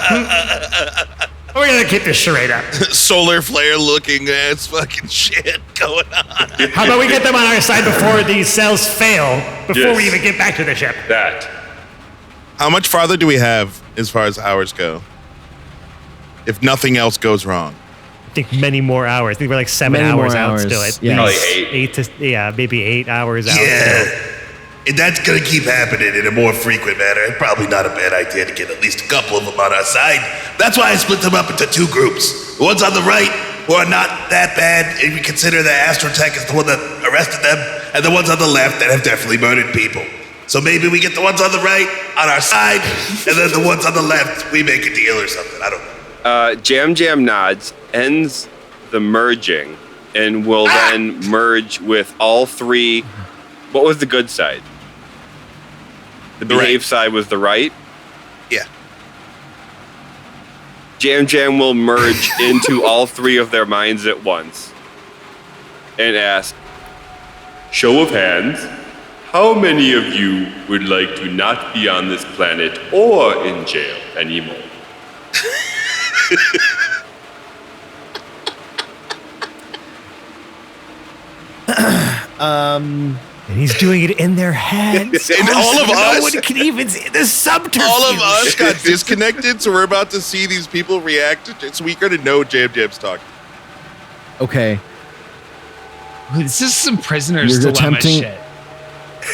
We're going to keep this charade up. Solar flare looking ass fucking shit going on. How about we get them on our side before these cells fail, before we Yes. even get back to the ship? That. How much farther do we have as far as hours go? If nothing else goes wrong. I think many more hours. I think we're like 7 Many more hours out hours, still. At yeah. least Probably 8 to, maybe 8 hours out. Yeah. And that's going to keep happening in a more frequent manner. It's probably not a bad idea to get at least a couple of them on our side. That's why I split them up into 2 groups. The ones on the right, who are not that bad, if we consider that Astrotech is the one that arrested them, and the ones on the left that have definitely murdered people. So maybe we get the ones on the right on our side, and then the ones on the left, we make a deal or something. I don't know. Jam nods, ends the merging, and will then merge with all 3. What was the good side? The behave side was the right. Yeah. Jam will merge into all 3 of their minds at once and ask, show of hands, how many of you would like to not be on this planet or in jail anymore? And he's doing it in their heads. And all of us- No one can even see the subterfuge. All of us got disconnected, so we're about to see these people react. So we're going to know Jam's talking. Okay. This is some prisoner's You're dilemma attempting- shit.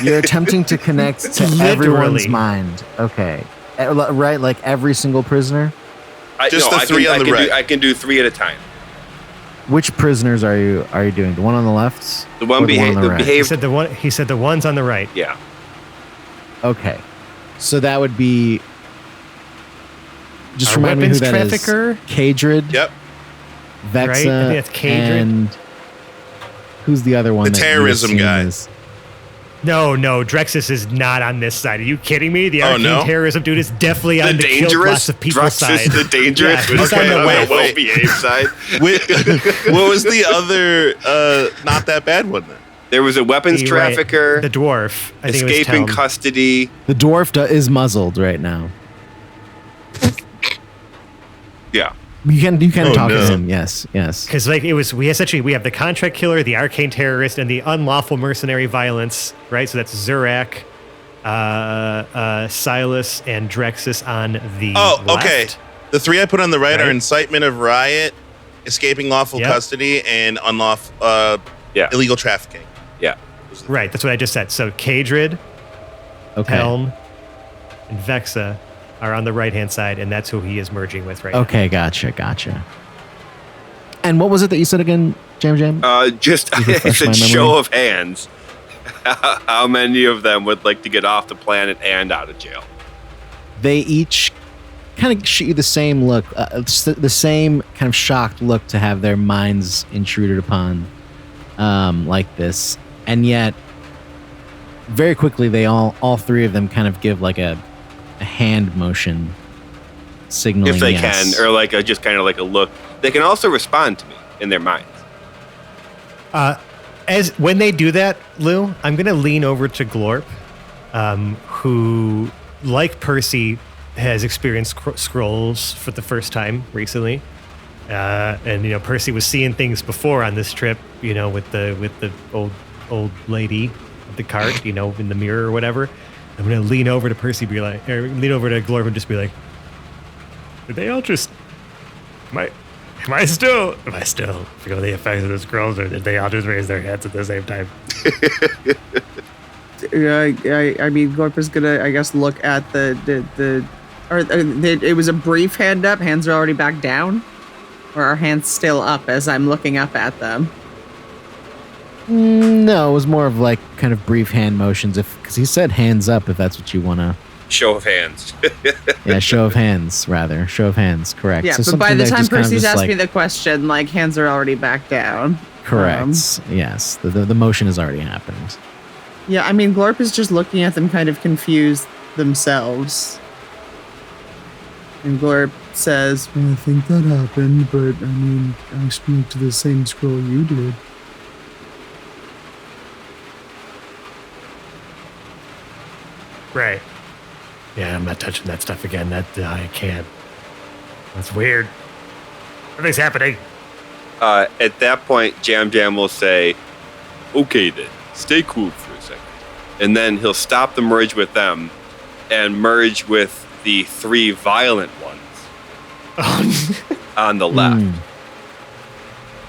You're attempting to connect to Literally. everyone's mind. Okay. Right? Like every single prisoner? Just the 3 on the right. I can do 3 at a time. Which prisoners are you doing? The one on the left? The one or the behave. on The right? He behave. said the ones on the right. Yeah. Okay. So that would be. Just Our remind me who weapons that is. trafficker? Kadrid, Yep. Vexa, Right? I think that's Kadrid. and who's the other one? The that you terrorism assume guy. is- No, Drexus is not on this side. Are you kidding me? The Oh, arcane no? terrorism dude is definitely on the killed lots of people's side. Drux is the dangerous. Yeah, he's on the wait, well behaved side. What was the other not that bad one then? There was a weapons You're right. trafficker, The dwarf. I think escaping it was Telm. custody. The dwarf is muzzled right now. Yeah. You can Oh, talk no. to him. Yes. Because we have the contract killer, the arcane terrorist, and the unlawful mercenary violence, right? So that's Zurak, Silas and Drexus on the Oh, okay. left. The three I put on the right are Right. incitement of riot, escaping lawful Yep. custody, and unlawful Yeah. illegal trafficking. Yeah. Right, that's what I just said. So Kadrid, Okay. Helm, and Vexa are on the right-hand side, and that's who he is merging with right Okay, gotcha. And what was it that you said again, Jam? Just Just refresh it's a my memory. show of hands. How many of them would like to get off the planet and out of jail? They each kind of shoot you the same look, the same kind of shocked look to have their minds intruded upon like this. And yet, very quickly, they all three of them kind of give like a hand motion signaling If they yes. can, or like just kind of like a look. They can also respond to me in their minds. As when they do that, Lou, I'm going to lean over to Glorp, who, like Percy, has experienced scrolls for the first time recently. And Percy was seeing things before on this trip, with the old lady at the cart, in the mirror or whatever. I'm going to lean over to Percy, lean over to Glorp and just be like, did they all just Am I still feel the effects of the scrolls, or did they all just raise their heads at the same time? I mean, Glorp is gonna, I guess, look at it was a brief hand up. Hands are already back down, or are hands still up as I'm looking up at them? No, it was more of like kind of brief hand motions. Because he said hands up, if that's what you want to. Show of hands. Yeah, show of hands, rather. Show of hands, correct. Yeah, So but by something the that time just kind of Percy's just asked like- me the question, like, hands are already back down. Correct. Yes, the motion has already happened. Yeah, I mean, Glorp is just looking at them kind of confused themselves. And Glorp says, I think that happened, but I mean, I spoke to the same scroll you did. Right. Yeah, I'm not touching that stuff again. I can't. That's weird. Nothing's happening. At that point, Jam will say, okay then, stay cool for a second. And then he'll stop the merge with them and merge with the three violent ones on the left.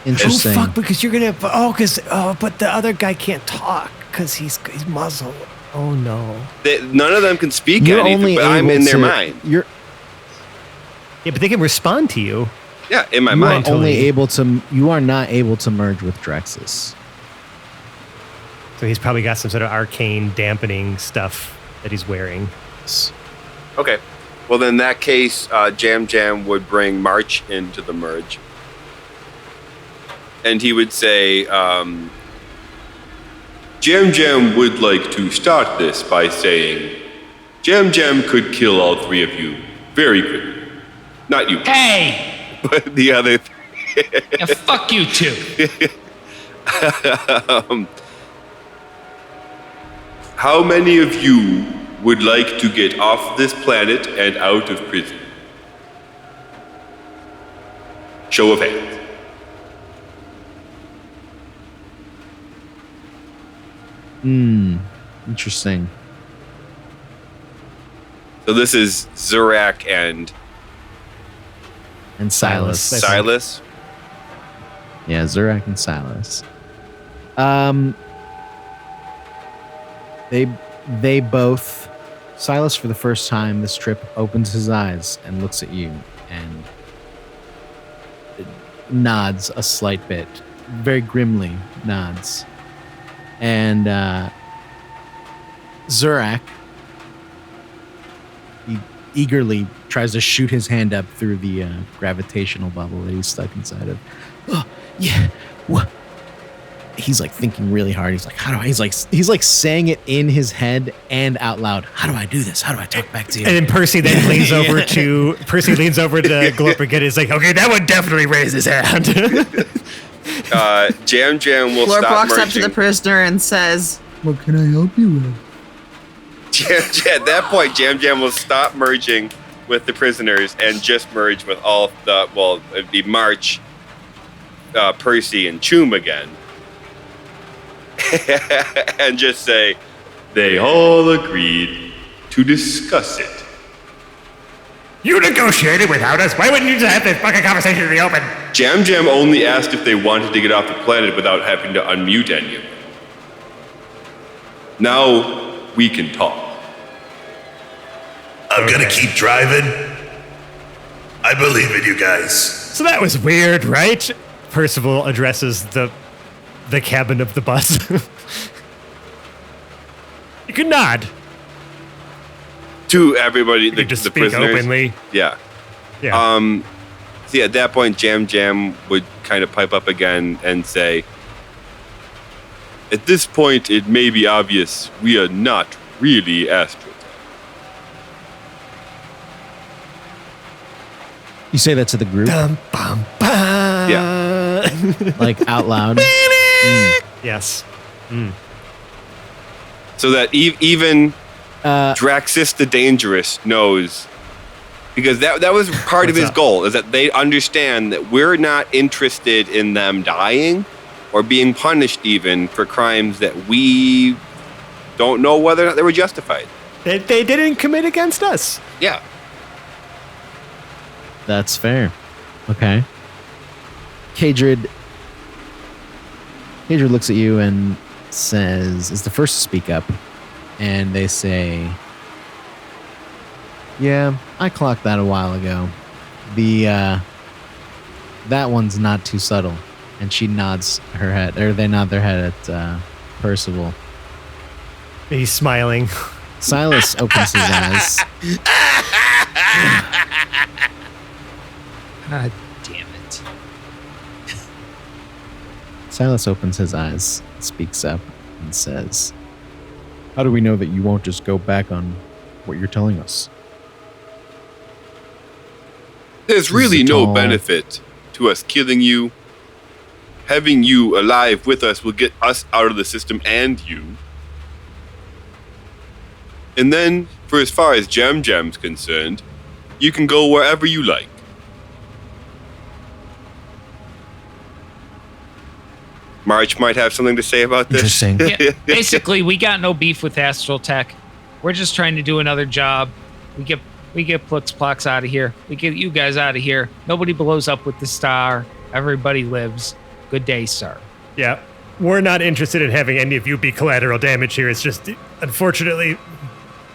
Interesting. Oh, fuck, because you're going to... but the other guy can't talk because he's muzzled. Oh, no. None of them can speak You're anything, only but I'm able in their to- mind. You're Yeah, but they can respond to you. Yeah, in my you mind. are only Mentally. able to. You are not able to merge with Drexus. So he's probably got some sort of arcane dampening stuff that he's wearing. Okay. Well, then in that case, Jam would bring March into the merge. And he would say, Jam would like to start this by saying, Jam could kill all three of you very quickly. Not you, Hey! but the other Yeah, fuck you too. How many of you would like to get off this planet and out of prison? Show of hands. Interesting. So this is Zurak and And Silas. Silas. Silas. Yeah, Zurak and Silas. They both. Silas, for the first time this trip, opens his eyes and looks at you and nods a slight bit, very grimly nods. And Zurak, he eagerly tries to shoot his hand up through the gravitational bubble that he's stuck inside of. Oh, yeah. What? He's like thinking really hard. He's like, how do I? He's like saying it in his head and out loud. How do I do this? How do I talk back to you? And then Percy then leans over to Glorp again. He's like, okay, that one definitely raised his hand. Jam will Glorp stop walks merging. up to the prisoner and says, What can I help you with? At that point, Jam will stop merging with the prisoners and just merge with all the, well, it'd be March, Percy, and Choom again. And just say, They all agreed to discuss it. You negotiated without us. Why wouldn't you just have this fucking conversation in the open? Jam Jam only asked if they wanted to get off the planet without having to unmute any of them. Now we can talk. I'm gonna keep driving. I believe in you guys. So that was weird, right? Percival addresses the cabin of the bus. You can nod. To everybody, the Just speak prisoners. openly. Yeah. Yeah. See, at that point, Jam Jam would kind of pipe up again and say, "At this point, it may be obvious we are not really astronauts." You say that to the group, Dum, bum, bum. Yeah. like out loud. Yes. So that even Uh, Draxus the Dangerous knows, because that was part of What's his up? goal, is that they understand that we're not interested in them dying or being punished even for crimes that we don't know whether or not they were justified. They didn't commit against us. Yeah. That's fair. Okay. Kadrid looks at you and is the first to speak up. And they say, "Yeah, I clocked that a while ago. That one's not too subtle." And she nods her head, or they nod their head at Percival. He's smiling. Silas opens his eyes. God damn it. Silas opens his eyes, speaks up, and says, "How do we know that you won't just go back on what you're telling us?" There's really no tall- benefit to us killing you. Having you alive with us will get us out of the system and you. And then, for as far as Jam Jam's concerned, you can go wherever you like. March might have something to say about this. Interesting. Yeah, basically, we got no beef with Astral Tech. We're just trying to do another job. We get Plux Plox out of here. We get you guys out of here. Nobody blows up with the star. Everybody lives. Good day, sir. Yeah. We're not interested in having any of you be collateral damage here. It's just, unfortunately,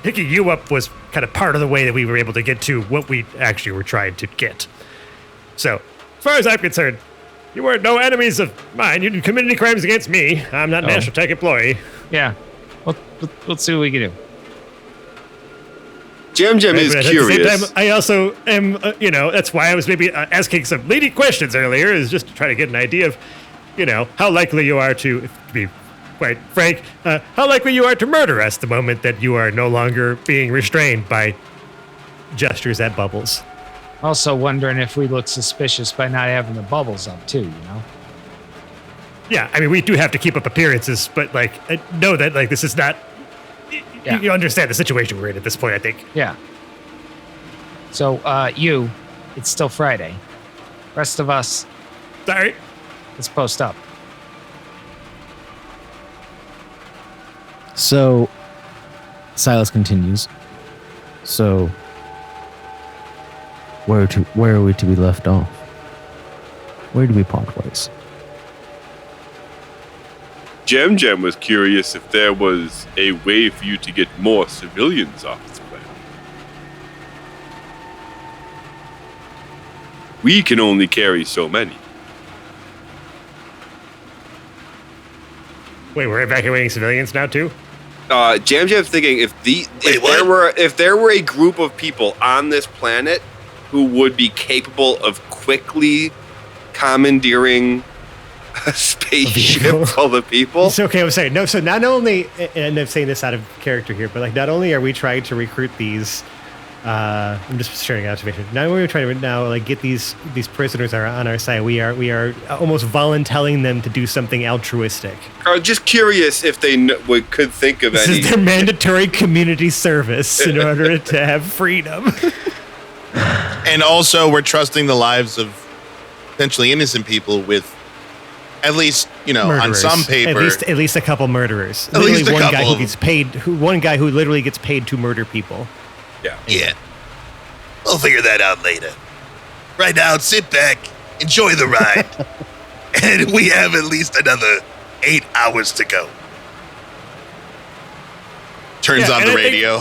picking you up was kind of part of the way that we were able to get to what we actually were trying to get. So, as far as I'm concerned, you weren't no enemies of mine. You didn't commit any crimes against me. I'm not an Astral Tech employee. Yeah. Let's see what we can do. Jam Jam is But at curious. the same time, I also am, that's why I was maybe asking some leading questions earlier, is just to try to get an idea of, how likely you are to be quite frank, how likely you are to murder us the moment that you are no longer being restrained by gestures at Bubbles. Also wondering if we look suspicious by not having the bubbles up too, Yeah, I mean, we do have to keep up appearances, but, know that, this is not... Yeah. You understand the situation we're in at this point, I think. Yeah. So, it's still Friday. Rest of us, Sorry. let's post up. So, Silas continues. So, where are we to be left off? Where do we part ways? Jam Jam was curious if there was a way for you to get more civilians off this planet. We can only carry so many. Wait, we're evacuating civilians now, too? Jam Jam's thinking if there were a group of people on this planet who would be capable of quickly commandeering a spaceship full of people. It's okay, I'm saying, no, so not only, and I'm saying this out of character here, but not only are we trying to recruit these, I'm just sharing an observation. Not only are we trying to now get these prisoners are on our side, we are almost volunteering them to do something altruistic. Just curious if they could think of This any. is their mandatory community service in order to have freedom. And also, we're trusting the lives of potentially innocent people with At least, on Murderers. some paper. At least a couple murderers. At least a one guy couple. who gets paid. One guy who literally gets paid to murder people. Yeah. We'll figure that out later. Right now, sit back, enjoy the ride. And we have at least another 8 hours to go. Turns on the radio.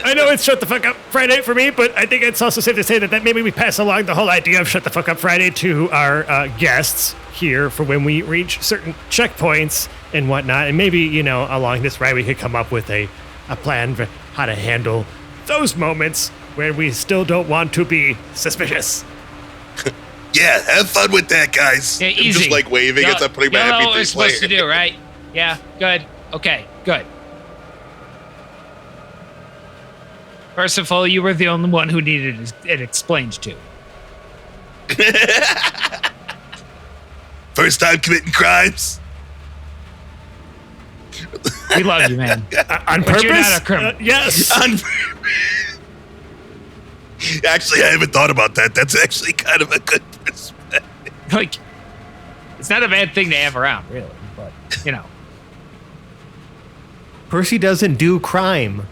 I know it's Shut the Fuck Up Friday for me, but I think it's also safe to say that maybe we pass along the whole idea of Shut the Fuck Up Friday to our guests here for when we reach certain checkpoints and whatnot. And maybe, along this ride, we could come up with a plan for how to handle those moments where we still don't want to be suspicious. Yeah, have fun with that, guys. Yeah, I'm easy. just like waving as I'm putting my Y'all know MP3 what we're supposed to player. do, right? Yeah, good. Okay, good. First of all, you were the only one who needed it explained to. First time committing crimes. We love you, man. On But purpose? you're not a criminal. Yes. Actually, I haven't thought about that. That's actually kind of a good perspective. Like, it's not a bad thing to have around, really. But, Percy doesn't do crime.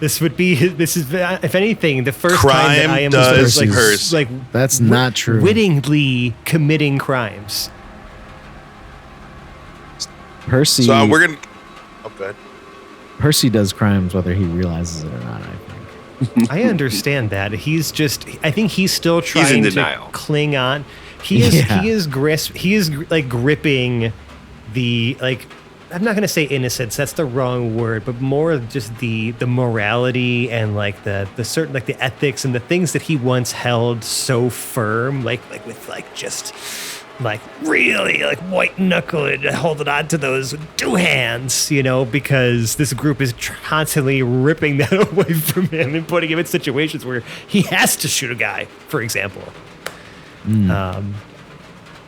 This is, if anything, the first Crime time that I am does like, curse. like That's not true. wittingly committing crimes. Percy. So we're going to... Oh, good. Percy does crimes whether he realizes it or not, I think. I understand that. I think he's still trying to denial. cling on. He is gripping the, like, I'm not going to say innocence. That's the wrong word, but more of just the morality and like the certain, like the ethics and the things that he once held so firm, like with like just like really like white knuckle it, holding on to those with two hands, because this group is constantly ripping that away from him and putting him in situations where he has to shoot a guy, for example.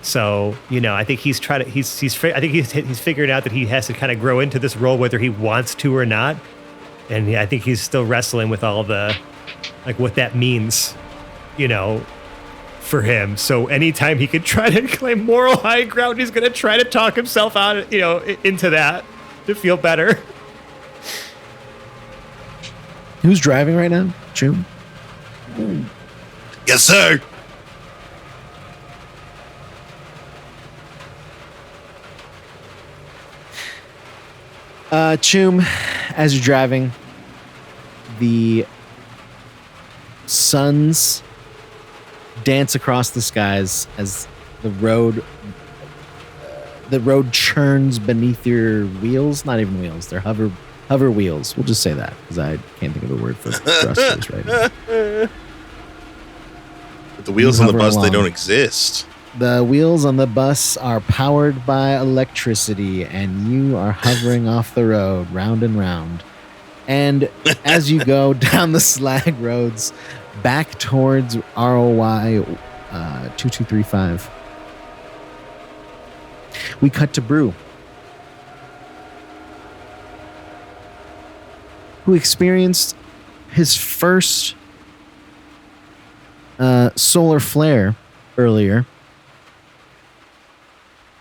So, I think he's trying to, he's figured out that he has to kind of grow into this role, whether he wants to or not. And I think he's still wrestling with all the, like what that means, for him. So anytime he could try to claim moral high ground, he's going to try to talk himself out, into that to feel better. Who's driving right now? June? Yes, sir. Chum, as you're driving, the suns dance across the skies as the road churns beneath your wheels. Not even wheels; they're hover wheels. We'll just say that because I can't think of a word for thrusters right now. But the wheels on the Hover bus, they along. don't exist. The wheels on the bus are powered by electricity, and you are hovering off the road, round and round. And as you go down the slag roads back towards ROY 2235, we cut to Brew, who experienced his first solar flare earlier.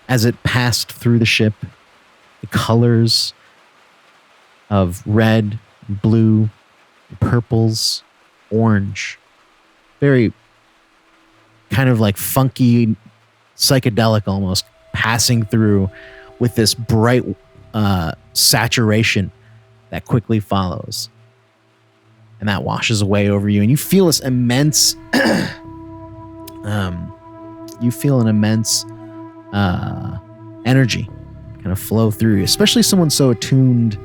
As it passed through the ship, the colors of red, blue, purples, orange, very kind of like funky, psychedelic almost, passing through with this bright saturation that quickly follows. And that washes away over you. And you feel this immense, energy kind of flow through you, especially someone so attuned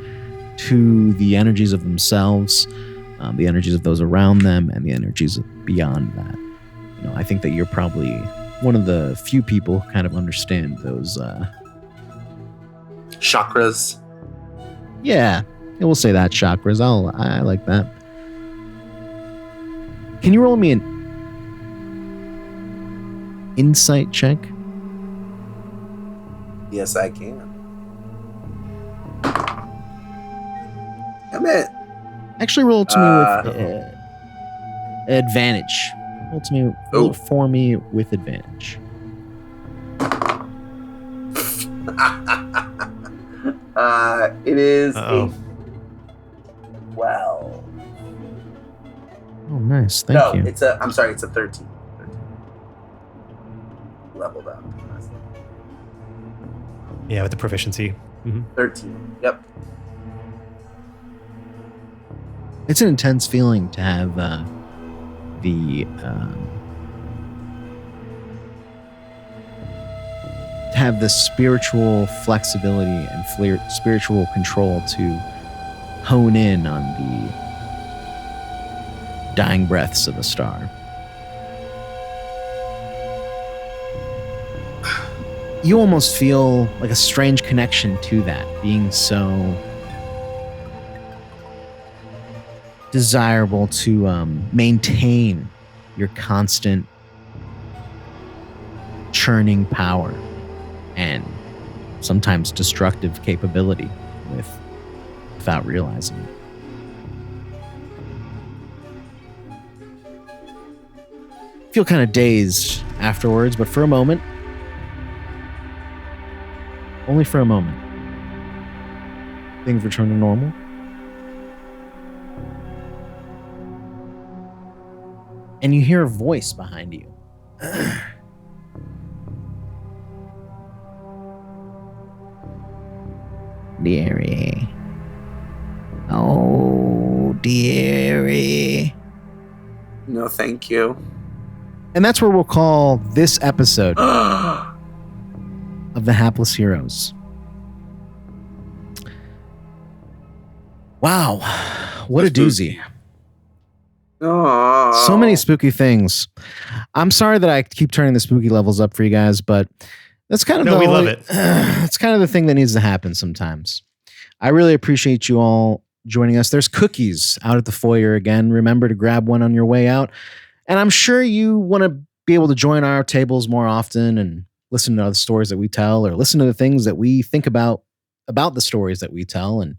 to the energies of themselves, the energies of those around them, and the energies beyond that. I think that you're probably one of the few people who kind of understand those. Chakras. Yeah, we'll say that chakras. I like that. Can you roll me an insight check? Yes, I can. Damn it. Actually, roll it to me with advantage. Roll it for me with advantage. It is Uh-oh. a 12. Oh, nice. Thank you. I'm sorry, it's a 13. Leveled up. Yeah, with the proficiency. 13. Yep. It's an intense feeling to have the spiritual flexibility and spiritual control to hone in on the dying breaths of a star. You almost feel like a strange connection to that, being so desirable to maintain your constant churning power and sometimes destructive capability without realizing it. Feel kind of dazed afterwards, but for a moment, only for a moment, things return to normal. And you hear a voice behind you. Dearie. Oh, dearie. No, thank you. And that's where we'll call this episode of The Hapless Heroes. Wow. What a doozy. Oh. So many spooky things. I'm sorry that I keep turning the spooky levels up for you guys, but that's kind of we love it. It's kind of the thing that needs to happen sometimes. I really appreciate you all joining us. There's cookies out at the foyer again. Remember to grab one on your way out. And I'm sure you want to be able to join our tables more often and listen to other stories that we tell, or listen to the things that we think about the stories that we tell. And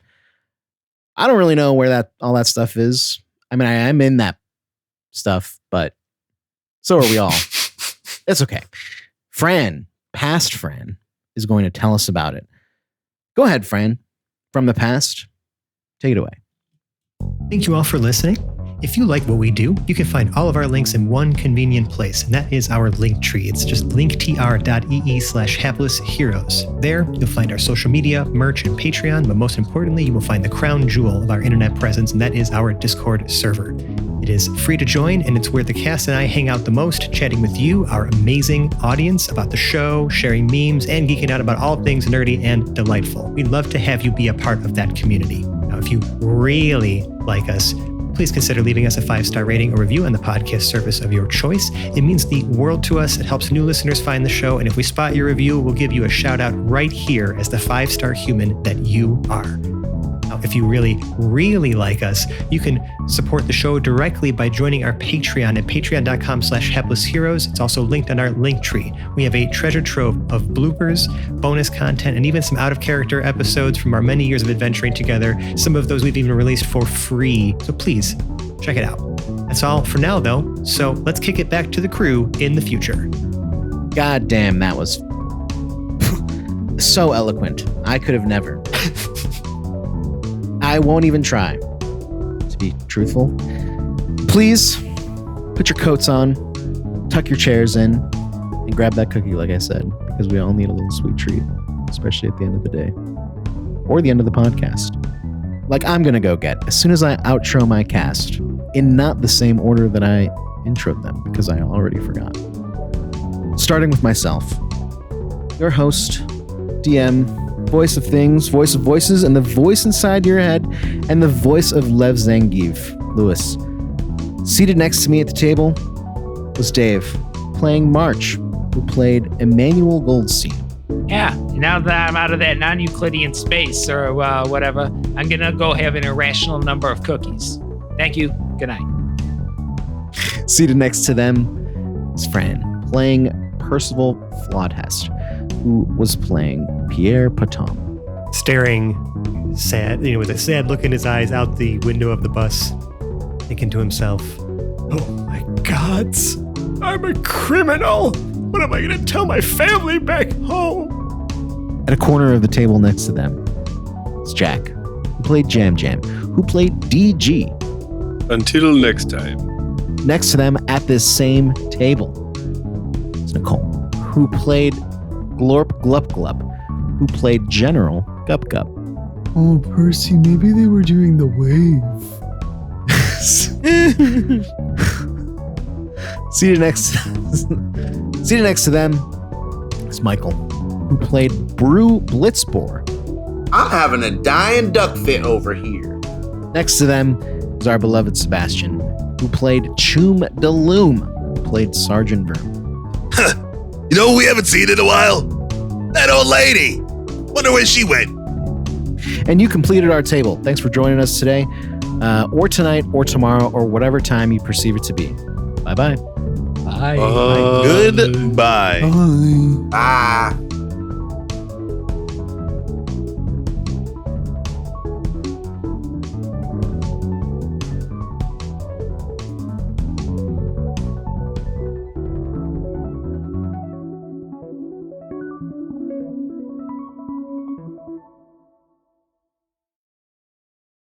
I don't really know where all that stuff is. I mean, I am in that stuff, but so are we all. It's okay. Past Fran, is going to tell us about it. Go ahead, Fran. From the past, take it away. Thank you all for listening. If you like what we do, you can find all of our links in one convenient place, and that is our link tree. It's just linktr.ee/haplessheroes. There, you'll find our social media, merch, and Patreon, but most importantly, you will find the crown jewel of our internet presence, and that is our Discord server. It is free to join, and it's where the cast and I hang out the most, chatting with you, our amazing audience, about the show, sharing memes, and geeking out about all things nerdy and delightful. We'd love to have you be a part of that community. Now, if you really like us, please consider leaving us a 5-star rating or review on the podcast service of your choice. It means the world to us. It helps new listeners find the show. And if we spot your review, we'll give you a shout out right here as the 5-star human that you are. Now, if you really, really like us, you can support the show directly by joining our Patreon at patreon.com/haplessheroes. It's also linked on our link tree. We have a treasure trove of bloopers, bonus content, and even some out-of-character episodes from our many years of adventuring together. Some of those we've even released for free. So please, check it out. That's all for now, though. So let's kick it back to the crew in the future. God damn, that was so eloquent. I could have never. I won't even try, to be truthful. Please put your coats on, tuck your chairs in, and grab that cookie, like I said, because we all need a little sweet treat, especially at the end of the day or the end of the podcast. Like I'm going to go get as soon as I outro my cast, in not the same order that I introed them, because I already forgot. Starting with myself, your host, DM, voice of things, voice of voices, and the voice inside your head, and the voice of Lev Zangief, Lewis. Seated next to me at the table was Dave, playing March, who played Emmanuel Goldstein. Yeah, now that I'm out of that non-Euclidean space or whatever, I'm going to go have an irrational number of cookies. Thank you. Good night. Seated next to them is Fran, playing Percival Flodhest, who was playing Pierre Paton. Staring sad, with a sad look in his eyes out the window of the bus, thinking to himself, "Oh my gods, I'm a criminal. What am I going to tell my family back home?" At a corner of the table next to them, it's Jack, who played Jam Jam, who played DG. Until next time. Next to them at this same table, it's Nicole, who played Glorp Glup Glup, who played General Gup Gup. Oh, Percy, maybe they were doing the wave. Seated next to them is Michael, who played Brew Blitzbore. I'm having a dying duck fit over here. Next to them is our beloved Sebastian, who played Choom de Loom, who played Sergeant Vroom. You know who we haven't seen in a while? That old lady. Wonder where she went. And you completed our table. Thanks for joining us today, or tonight, or tomorrow, or whatever time you perceive it to be. Bye-bye. Bye. Goodbye. Bye. Bye.